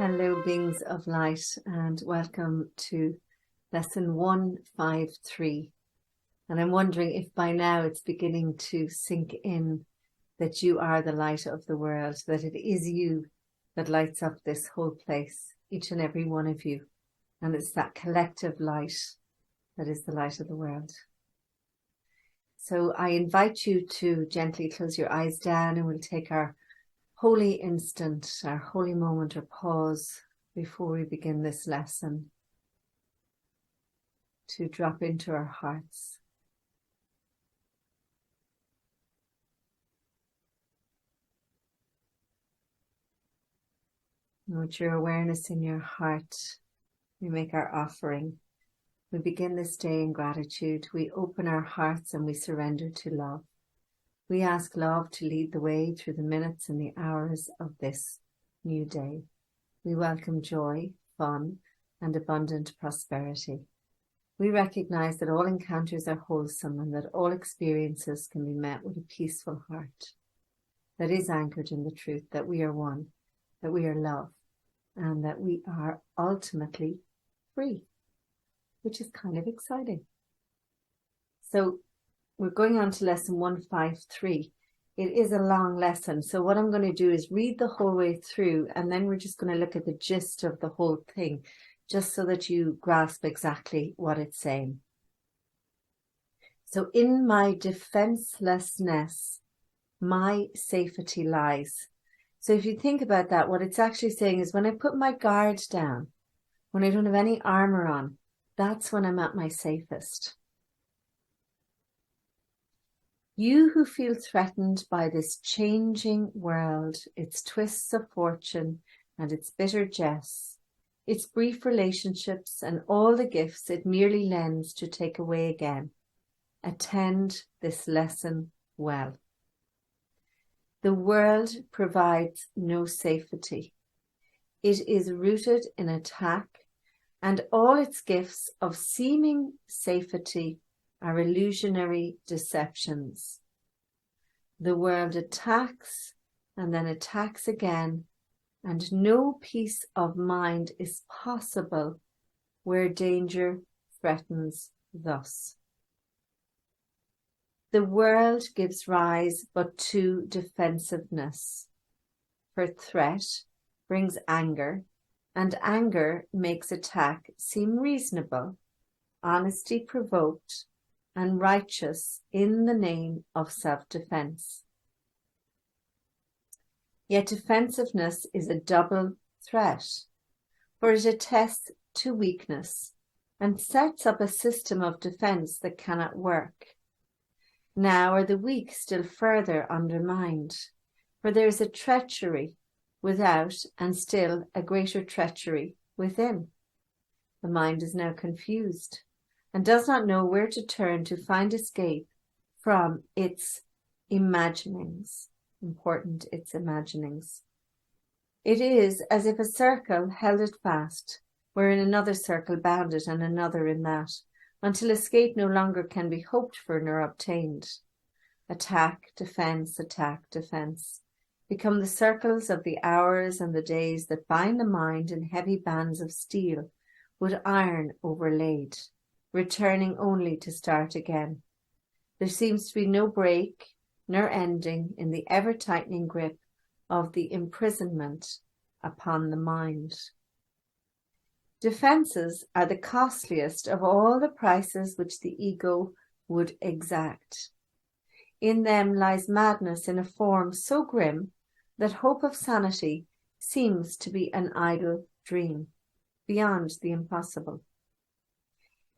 Hello, beings of light, and welcome to lesson 153. And I'm wondering if by now it's beginning to sink in that you are the light of the world, that it is you that lights up this whole place, each and every one of you. And it's that collective light that is the light of the world. So I invite you to gently close your eyes down, and we'll take our holy instant, our holy moment or pause before we begin this lesson to drop into our hearts. And with your awareness in your heart, we make our offering. We begin this day in gratitude. We open our hearts and we surrender to love. We ask love to lead the way through the minutes and the hours of this new day. We welcome joy, fun, and abundant prosperity. We recognize that all encounters are wholesome and that all experiences can be met with a peaceful heart that is anchored in the truth that we are one, that we are love, and that we are ultimately free, which is kind of exciting. So we're going on to lesson 153. It is a long lesson. So what I'm going to do is read the whole way through, and then we're just going to look at the gist of the whole thing, just so that you grasp exactly what it's saying. So in my defenselessness, my safety lies. So if you think about that, what it's actually saying is when I put my guard down, when I don't have any armor on, that's when I'm at my safest. You who feel threatened by this changing world, its twists of fortune and its bitter jests, its brief relationships and all the gifts it merely lends to take away again, attend this lesson well. The world provides no safety. It is rooted in attack, and all its gifts of seeming safety are illusionary deceptions. The world attacks and then attacks again, and no peace of mind is possible where danger threatens thus. The world gives rise but to defensiveness, for threat brings anger, and anger makes attack seem reasonable, honesty provoked, and righteous in the name of self-defense. Yet defensiveness is a double threat, for it attests to weakness and sets up a system of defense that cannot work. Now are the weak still further undermined, for there is a treachery without and still a greater treachery within. The mind is now confused and does not know where to turn to find escape from its imaginings. Important, its imaginings. It is as if a circle held it fast, wherein another circle bound it and another in that, until escape no longer can be hoped for nor obtained. Attack, defense, become the circles of the hours and the days that bind the mind in heavy bands of steel with iron overlaid, returning only to start again. There seems to be no break nor ending in the ever-tightening grip of the imprisonment upon the mind. Defenses are the costliest of all the prices which the ego would exact. In them lies madness in a form so grim that hope of sanity seems to be an idle dream, beyond the impossible.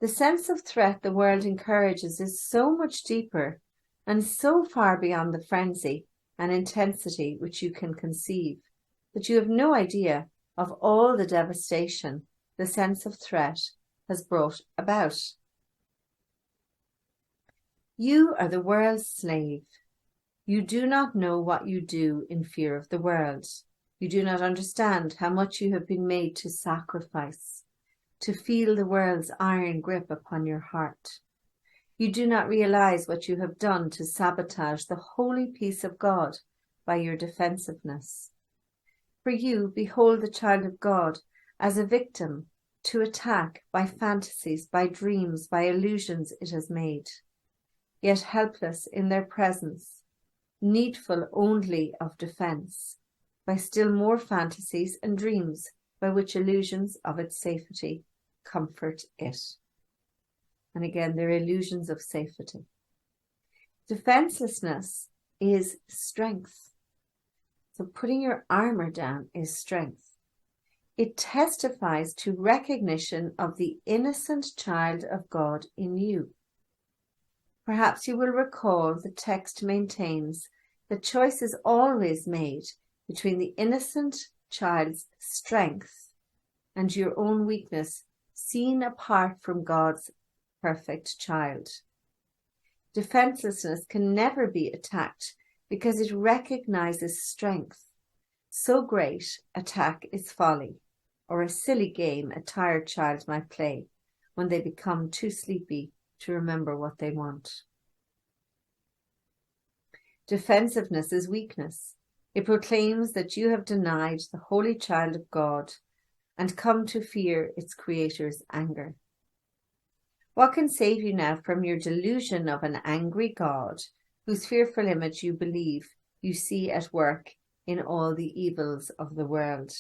The sense of threat the world encourages is so much deeper and so far beyond the frenzy and intensity which you can conceive, that you have no idea of all the devastation the sense of threat has brought about. You are the world's slave. You do not know what you do in fear of the world. You do not understand how much you have been made to sacrifice, to feel the world's iron grip upon your heart. You do not realize what you have done to sabotage the holy peace of God by your defensiveness. For you behold the child of God as a victim to attack by fantasies, by dreams, by illusions it has made, yet helpless in their presence, needful only of defence, by still more fantasies and dreams, by which illusions of its safety comfort it. And again, they're illusions of safety. Defenselessness is strength. So putting your armor down is strength. It testifies to recognition of the innocent child of God in you. Perhaps you will recall the text maintains that choice is always made between the innocent child's strength and your own weakness, seen apart from God's perfect child. Defenselessness can never be attacked because it recognizes strength. So great attack is folly, or a silly game a tired child might play when they become too sleepy to remember what they want. Defensiveness is weakness. It proclaims that you have denied the holy child of God and come to fear its creator's anger. What can save you now from your delusion of an angry God, whose fearful image you believe you see at work in all the evils of the world?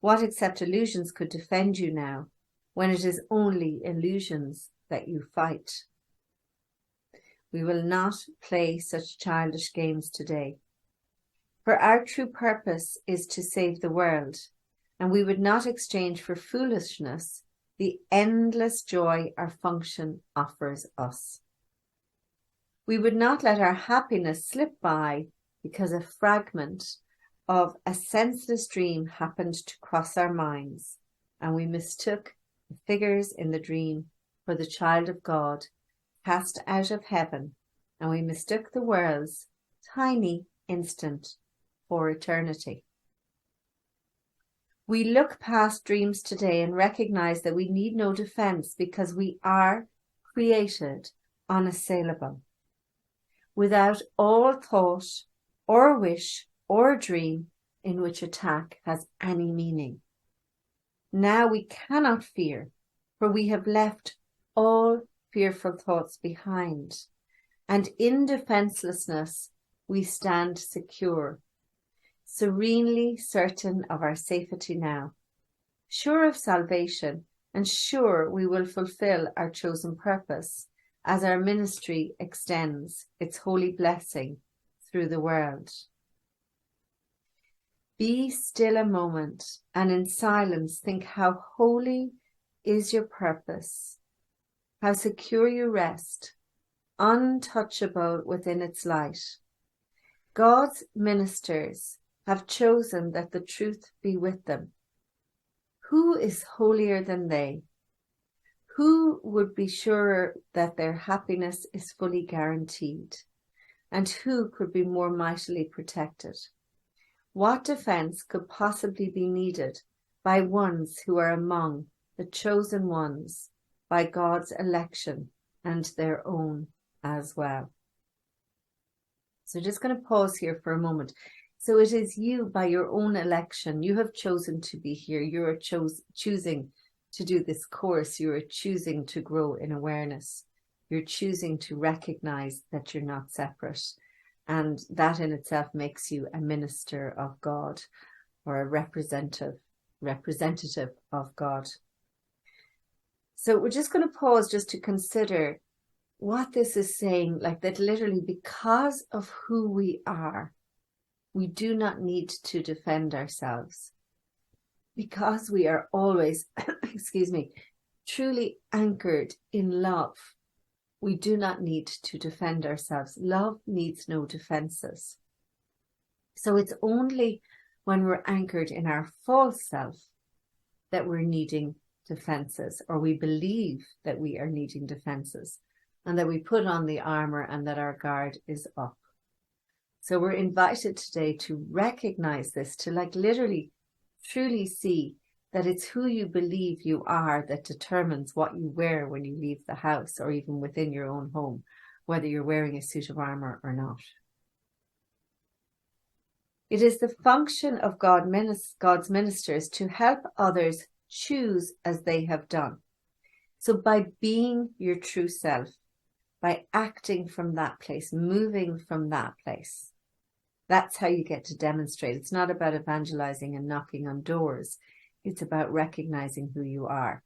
What except illusions could defend you now, when it is only illusions that you fight? We will not play such childish games today, for our true purpose is to save the world, and we would not exchange for foolishness the endless joy our function offers us. We would not let our happiness slip by because a fragment of a senseless dream happened to cross our minds, and we mistook the figures in the dream for the child of God cast out of heaven, and we mistook the world's tiny instant for eternity. We look past dreams today and recognize that we need no defense because we are created unassailable, without all thought or wish or dream in which attack has any meaning. Now we cannot fear, for we have left all fearful thoughts behind, and in defenselessness we stand secure, serenely certain of our safety now, sure of salvation, and sure we will fulfill our chosen purpose as our ministry extends its holy blessing through the world. Be still a moment, and in silence think how holy is your purpose, how secure you rest, untouchable within its light. God's ministers have chosen that the truth be with them. Who is holier than they? Who would be sure that their happiness is fully guaranteed? And who could be more mightily protected? What defense could possibly be needed by ones who are among the chosen ones by God's election and their own as well? So just going to pause here for a moment. So it is you by your own election. You have chosen to be here. You are choosing to do this course. You are choosing to grow in awareness. You're choosing to recognize that you're not separate. And that in itself makes you a minister of God, or a representative of God. So we're just going to pause just to consider what this is saying, like that literally because of who we are, we do not need to defend ourselves. Because we are always, truly anchored in love, we do not need to defend ourselves. Love needs no defenses. So it's only when we're anchored in our false self that we're needing defenses, or we believe that we are needing defenses, and that we put on the armor and that our guard is up. So we're invited today to recognize this, to literally, truly see that it's who you believe you are that determines what you wear when you leave the house, or even within your own home, whether you're wearing a suit of armor or not. It is the function of God's ministers to help others choose as they have done. So by being your true self, by acting from that place, moving from that place, that's how you get to demonstrate. It's not about evangelizing and knocking on doors. It's about recognizing who you are.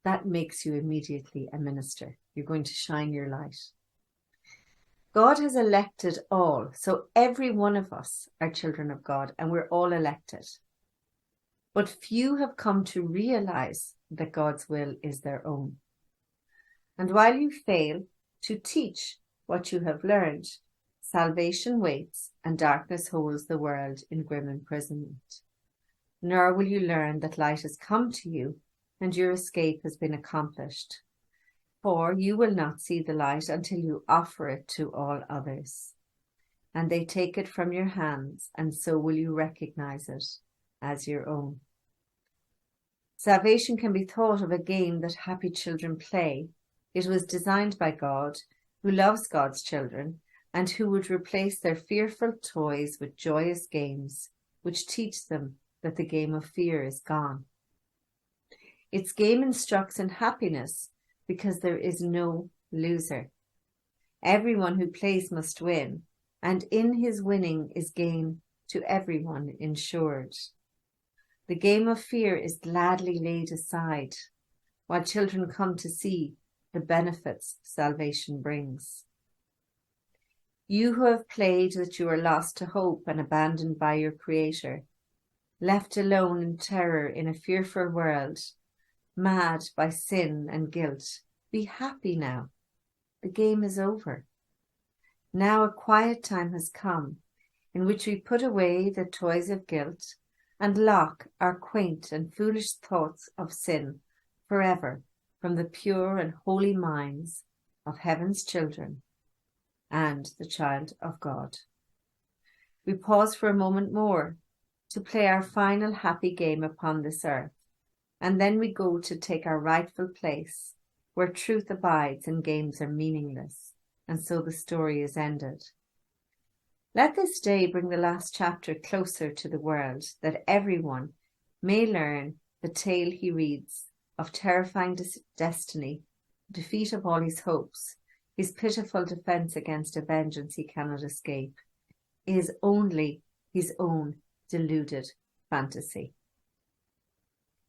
That makes you immediately a minister. You're going to shine your light. God has elected all. So every one of us are children of God, and we're all elected. But few have come to realize that God's will is their own. And while you fail to teach what you have learned, salvation waits and darkness holds the world in grim imprisonment. Nor will you learn that light has come to you and your escape has been accomplished. For you will not see the light until you offer it to all others. And they take it from your hands, and so will you recognize it as your own. Salvation can be thought of a game that happy children play. It was designed by God, who loves God's children, and who would replace their fearful toys with joyous games, which teach them that the game of fear is gone. Its game instructs in happiness because there is no loser. Everyone who plays must win, and in his winning is gain to everyone ensured. The game of fear is gladly laid aside, while children come to see the benefits salvation brings. You who have played that you are lost to hope and abandoned by your Creator, left alone in terror in a fearful world, mad by sin and guilt, be happy now. The game is over. Now a quiet time has come in which we put away the toys of guilt and lock our quaint and foolish thoughts of sin forever from the pure and holy minds of heaven's children and the child of God. We pause for a moment more to play our final happy game upon this earth, and then we go to take our rightful place where truth abides and games are meaningless, and so the story is ended. Let this day bring the last chapter closer to the world, that everyone may learn the tale he reads of terrifying destiny, defeat of all his hopes, his pitiful defense against a vengeance he cannot escape, is only his own deluded fantasy.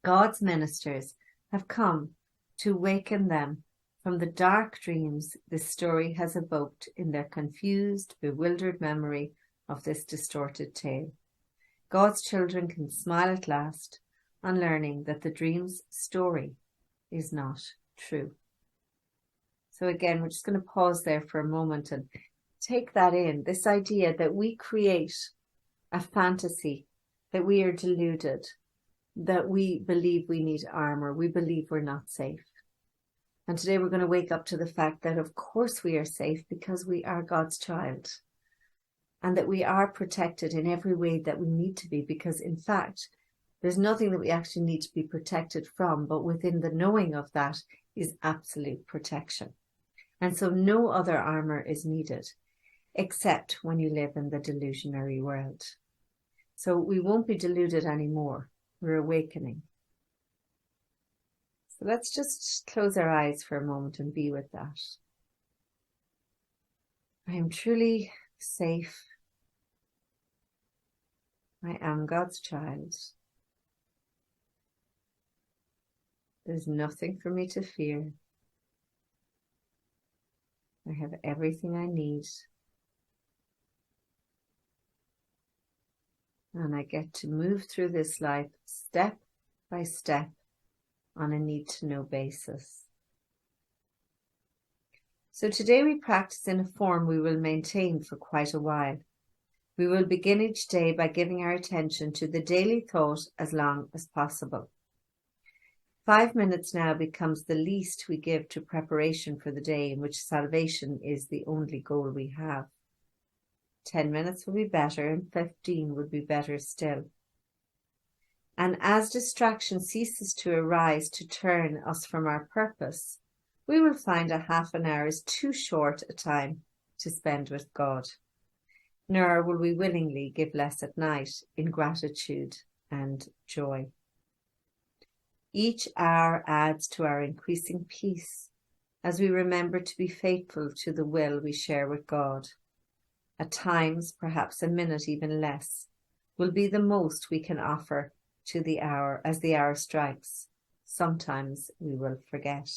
God's ministers have come to waken them from the dark dreams this story has evoked in their confused, bewildered memory of this distorted tale. God's children can smile at last on learning that the dream's story is not true. So again, we're just going to pause there for a moment and take that in, this idea that we create a fantasy, that we are deluded, that we believe we need armor, we believe we're not safe. And today we're going to wake up to the fact that of course we are safe because we are God's child, and that we are protected in every way that we need to be, because in fact, there's nothing that we actually need to be protected from, but within the knowing of that is absolute protection. And so no other armor is needed, except when you live in the delusionary world. So we won't be deluded anymore. We're awakening. So let's just close our eyes for a moment and be with that. I am truly safe. I am God's child. There's nothing for me to fear. I have everything I need. And I get to move through this life step by step on a need-to-know basis. So today we practice in a form we will maintain for quite a while. We will begin each day by giving our attention to the daily thought as long as possible. 5 minutes now becomes the least we give to preparation for the day in which salvation is the only goal we have. 10 minutes would be better, and 15 would be better still. And as distraction ceases to arise to turn us from our purpose, we will find a half an hour is too short a time to spend with God. nor will we willingly give less at night in gratitude and joy. Each hour adds to our increasing peace as we remember to be faithful to the will we share with God. At times, perhaps a minute, even less, will be the most we can offer to the hour as the hour strikes. Sometimes we will forget.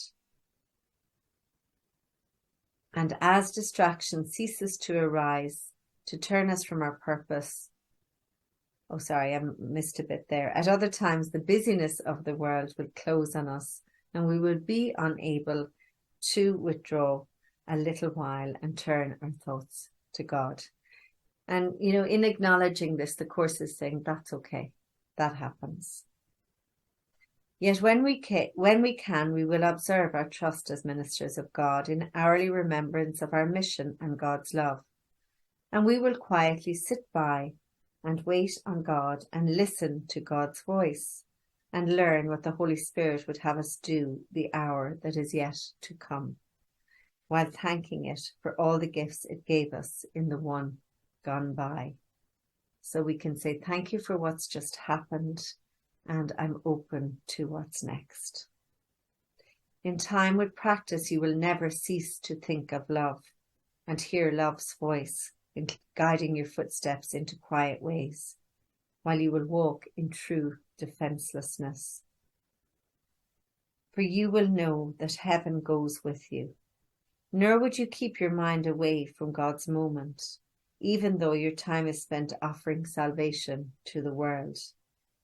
And as distraction ceases to arise, to turn us from our purpose. Oh, sorry, I missed a bit there. At other times, the busyness of the world will close on us and we will be unable to withdraw a little while and turn our thoughts to God. And, in acknowledging this, the Course is saying that's okay. That happens. Yet when we can, we will observe our trust as ministers of God in hourly remembrance of our mission and God's love. And we will quietly sit by and wait on God and listen to God's voice and learn what the Holy Spirit would have us do the hour that is yet to come, while thanking it for all the gifts it gave us in the one gone by. So we can say, thank you for what's just happened, and I'm open to what's next. In time with practice, you will never cease to think of love and hear love's voice in guiding your footsteps into quiet ways, while you will walk in true defenselessness. For you will know that heaven goes with you, nor would you keep your mind away from God's moment, even though your time is spent offering salvation to the world.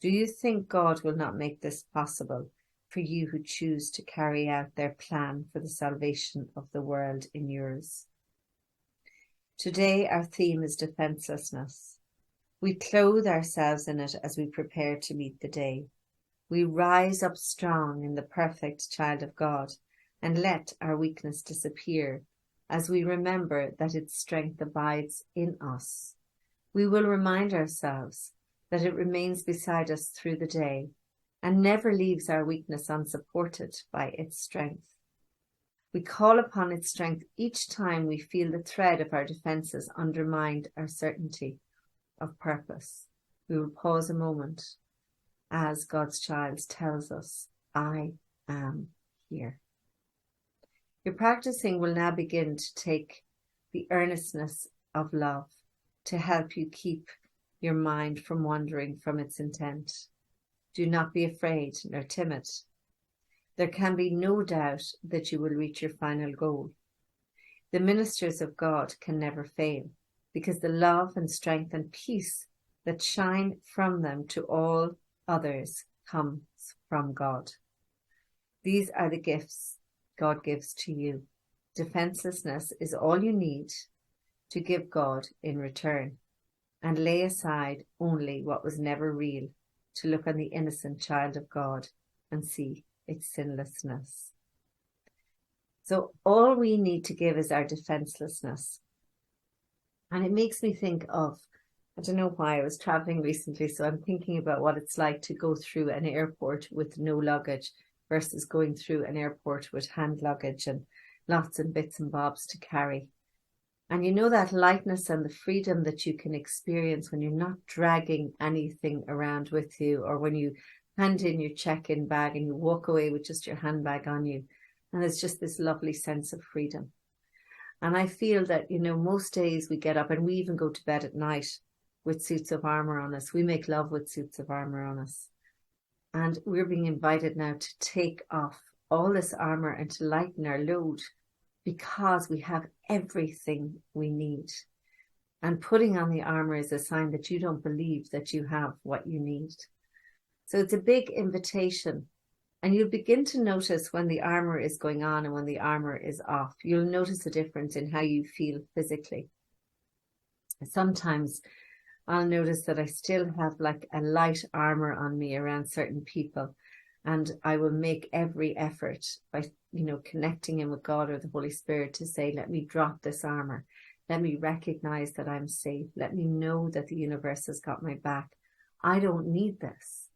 Do you think God will not make this possible for you who choose to carry out their plan for the salvation of the world in yours? Today, our theme is defenselessness. We clothe ourselves in it as we prepare to meet the day. We rise up strong in the perfect child of God and let our weakness disappear as we remember that its strength abides in us. We will remind ourselves that it remains beside us through the day and never leaves our weakness unsupported by its strength. We call upon its strength each time we feel the thread of our defenses undermine our certainty of purpose. We will pause a moment as God's child tells us, I am here. Your practicing will now begin to take the earnestness of love to help you keep your mind from wandering from its intent. Do not be afraid nor timid. There can be no doubt that you will reach your final goal. The ministers of God can never fail, because the love and strength and peace that shine from them to all others comes from God. These are the gifts God gives to you. Defenselessness is all you need to give God in return, and lay aside only what was never real to look on the innocent child of God and see its sinlessness. So all we need to give is our defenselessness. And it makes me think of, I don't know why, I was traveling recently, so I'm thinking about what it's like to go through an airport with no luggage versus going through an airport with hand luggage and lots and bits and bobs to carry. And you know that lightness and the freedom that you can experience when you're not dragging anything around with you, or when you hand in your check-in bag and you walk away with just your handbag on you. And there's just this lovely sense of freedom. And I feel that, most days we get up and we even go to bed at night with suits of armor on us. We make love with suits of armor on us. And we're being invited now to take off all this armor and to lighten our load, because we have everything we need. And putting on the armor is a sign that you don't believe that you have what you need. So it's a big invitation. And you'll begin to notice when the armor is going on and when the armor is off. You'll notice a difference in how you feel physically. Sometimes I'll notice that I still have like a light armor on me around certain people. And I will make every effort by, connecting in with God or the Holy Spirit to say, let me drop this armor. Let me recognize that I'm safe. Let me know that the universe has got my back. I don't need this.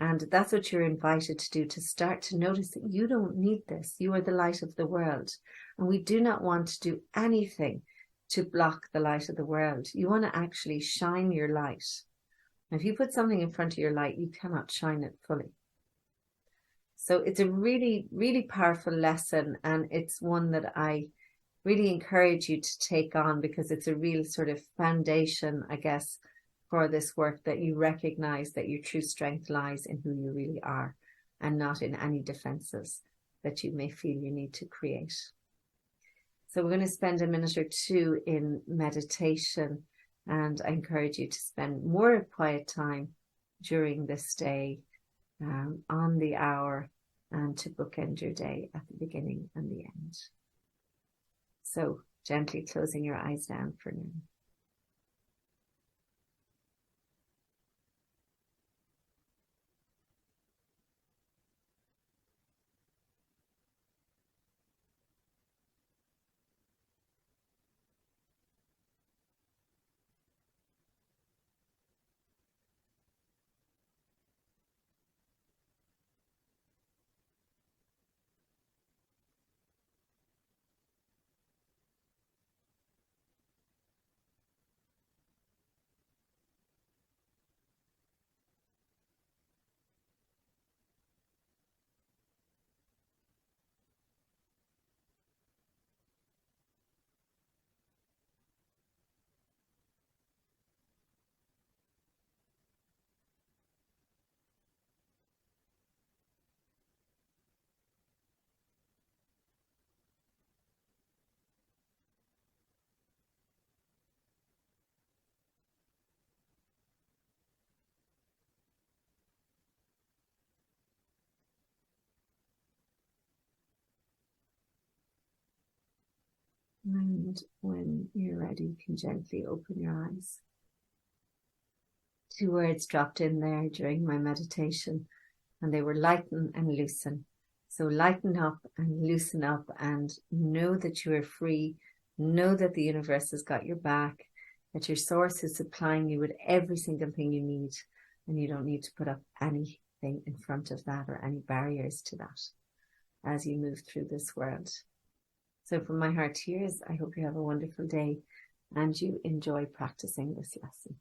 And that's what you're invited to do, to start to notice that you don't need this. You are the light of the world. And we do not want to do anything to block the light of the world. You want to actually shine your light. And if you put something in front of your light, you cannot shine it fully. So it's a really, really powerful lesson. And it's one that I really encourage you to take on, because it's a real sort of foundation, I guess, for this work, that you recognize that your true strength lies in who you really are and not in any defenses that you may feel you need to create. So we're going to spend a minute or two in meditation, and I encourage you to spend more quiet time during this day, on the hour, and to bookend your day at the beginning and the end. So gently closing your eyes down for now. And when you're ready, you can gently open your eyes. 2 words dropped in there during my meditation, and they were lighten and loosen. So lighten up and loosen up, and know that you are free. Know that the universe has got your back, that your source is supplying you with every single thing you need, and you don't need to put up anything in front of that or any barriers to that as you move through this world. So from my heart to yours, I hope you have a wonderful day and you enjoy practicing this lesson.